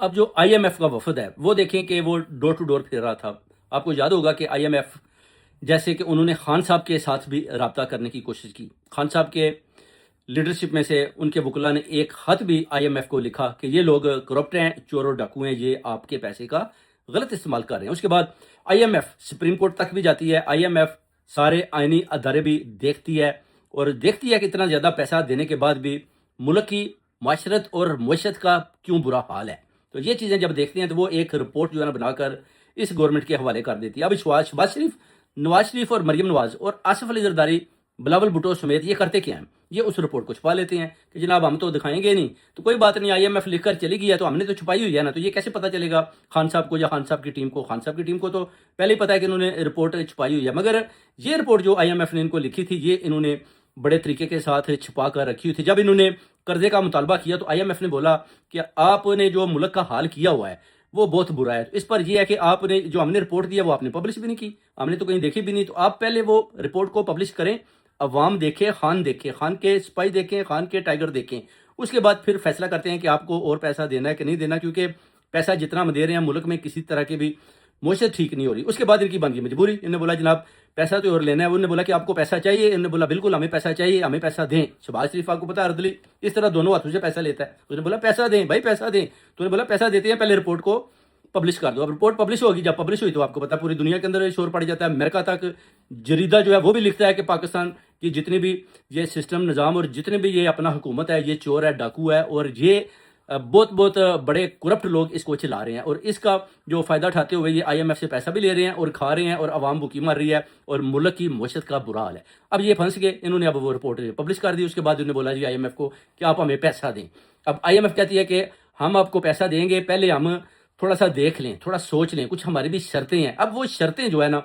اب جو آئی M F کا وفد ہے وہ دیکھیں کہ وہ ڈور ٹو ڈور پھر رہا تھا. آپ کو یاد ہوگا کہ آئی ایم ایف جیسے کہ انہوں نے خان صاحب کے ساتھ بھی رابطہ کرنے کی کوشش کی. خان صاحب کے لیڈرشپ میں سے ان کے وکلا نے ایک خط بھی آئی ایم ایف کو لکھا کہ یہ لوگ کرپٹ ہیں، چور اور ڈاکو ہیں، یہ آپ کے پیسے کا غلط استعمال کر رہے ہیں. اس کے بعد I M F supreme court تک بھی جاتی ہے. آئی ایم ایف سارے آئینی ادارے بھی دیکھتی ہے اور دیکھتی ہے کہ اتنا زیادہ پیسہ دینے کے بعد بھی ملک کی معاشرت اور معیشت کا کیوں برا حال ہے. تو یہ چیزیں جب دیکھتے ہیں تو وہ ایک رپورٹ جو ہے نا بنا کر اس گورنمنٹ کے حوالے کر دیتی ہے. اب شہباز شریف، نواز شریف اور مریم نواز اور آصف علی زرداری، بلاول بھٹو سمیت یہ کرتے کیا ہیں؟ یہ اس رپورٹ کو چھپا لیتے ہیں کہ جناب ہم تو دکھائیں گے نہیں، تو کوئی بات نہیں، آئی ایم ایف لکھ کر چلی گئی ہے تو ہم نے تو چھپائی ہوئی ہے نا، تو یہ کیسے پتہ چلے گا خان صاحب کو یا خان صاحب کی ٹیم کو؟ خان صاحب کی ٹیم کو تو پہلے ہی پتہ ہے کہ انہوں نے رپورٹ چھپائی ہوئی ہے. مگر یہ رپورٹ جو آئی ایم ایف نے ان کو لکھی تھی یہ انہوں نے بڑے طریقے کے ساتھ چھپا کر رکھی ہوئی تھی. جب انہوں نے قرضے کا مطالبہ کیا تو آئی ایم ایف نے بولا کہ آپ نے جو ملک کا حال کیا ہوا ہے وہ بہت برا ہے. اس پر یہ ہے کہ آپ نے جو ہم نے رپورٹ دیا وہ آپ نے پبلش بھی نہیں کی، ہم نے تو کہیں دیکھی بھی نہیں. تو آپ پہلے وہ رپورٹ کو پبلش کریں، عوام دیکھے، خان دیکھے، خان کے سپاہی دیکھیں، خان کے ٹائیگر دیکھیں. اس کے بعد پھر فیصلہ کرتے ہیں کہ آپ کو اور پیسہ دینا ہے کہ نہیں دینا، کیونکہ پیسہ جتنا ہم دے رہے ہیں ملک میں کسی طرح کی بھی معیشت ٹھیک نہیں ہو رہی. اس کے بعد ان کی بن گئی مجبوری. انہوں نے بولا جناب پیسہ تو اور لینا ہے. انہوں نے بولا کہ آپ کو پیسہ چاہیے؟ انہوں نے بولا بالکل ہمیں پیسہ چاہیے، ہمیں پیسہ دیں. شہباز شریف آپ کو پتا اردلی اس طرح دونوں ہاتھوں سے پیسہ لیتا ہے. اس نے بولا پیسہ دیں بھائی، پیسہ دیں. تو انہوں نے بولا پیسہ دیتے ہیں، پہلے رپورٹ کو پبلش کر دو. اب رپورٹ پبلش ہوگی، جب پبلش ہوئی تو آپ کو پتا پوری دنیا کے اندر شور پڑ جاتا ہے. امریکہ تک جریدہ جو ہے وہ بھی لکھتا ہے کہ پاکستان کی جتنی بھی یہ سسٹم نظام اور جتنے بھی یہ اپنا حکومت ہے یہ چور ہے، ڈاکو ہے، اور یہ بہت بڑے کرپٹ لوگ اس کو چلا رہے ہیں، اور اس کا جو فائدہ اٹھاتے ہوئے یہ آئی ایم ایف سے پیسہ بھی لے رہے ہیں اور کھا رہے ہیں، اور عوام بھوکی مر رہی ہے اور ملک کی معیشت کا برا حال ہے. اب یہ پھنس گئے. انہوں نے اب وہ رپورٹ پبلش کر دی. اس کے بعد انہوں نے بولا جی آئی ایم ایف کو کہ آپ ہمیں پیسہ دیں. اب آئی ایم ایف کہتی ہے کہ ہم آپ کو پیسہ دیں گے، پہلے ہم تھوڑا سا دیکھ لیں، تھوڑا سوچ لیں، کچھ ہماری بھی شرطیں ہیں. اب وہ شرطیں جو ہے نا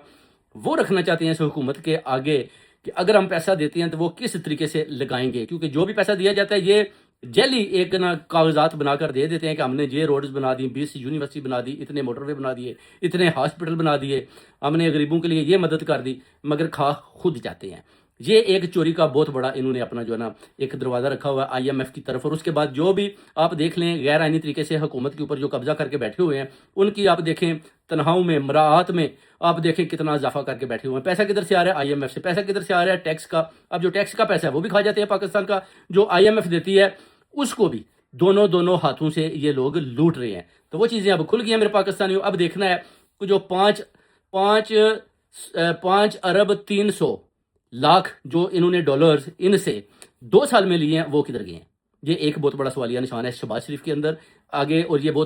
وہ رکھنا چاہتے ہیں اس حکومت کے آگے کہ اگر ہم پیسہ دیتے ہیں تو وہ کس طریقے سے لگائیں گے، کیونکہ جو بھی پیسہ دیا جاتا ہے یہ جیلی ایک نا کاغذات بنا کر دے دیتے ہیں کہ ہم نے یہ روڈز بنا دی، 20 یونیورسٹی بنا دی، اتنے موٹر وے بنا دیے، اتنے ہاسپٹل بنا دیے، ہم نے غریبوں کے لیے یہ مدد کر دی، مگر کھا خود جاتے ہیں. یہ ایک چوری کا بہت بڑا انہوں نے اپنا جو ہے نا ایک دروازہ رکھا ہوا ہے آئی ایم ایف کی طرف. اور اس کے بعد جو بھی آپ دیکھ لیں غیر آئینی طریقے سے حکومت کے اوپر جو قبضہ کر کے بیٹھے ہوئے ہیں ان کی آپ دیکھیں تنخواہوں میں، مراعات میں آپ دیکھیں کتنا اضافہ کر کے بیٹھے ہوئے ہیں. پیسہ کدھر سے آ رہا ہے؟ آئی ایم ایف سے. پیسہ کدھر سے آ رہا ہے؟ ٹیکس کا. اب جو ٹیکس کا پیسہ ہے وہ بھی کھا جاتے ہیں پاکستان کا، جو آئی ایم ایف دیتی ہے اس کو بھی دونوں ہاتھوں سے یہ لوگ لوٹ رہے ہیں. تو وہ چیزیں اب کھل گئی ہیں میرے پاکستانیوں. اب دیکھنا ہے کہ جو 5.3 ارب جو انہوں نے ڈالرز ان سے 2 سال میں لیے ہیں وہ کدھر گئے ہیں؟ یہ ایک بہت بڑا سوالیہ نشان ہے شہباز شریف کے اندر آگے. اور یہ بہت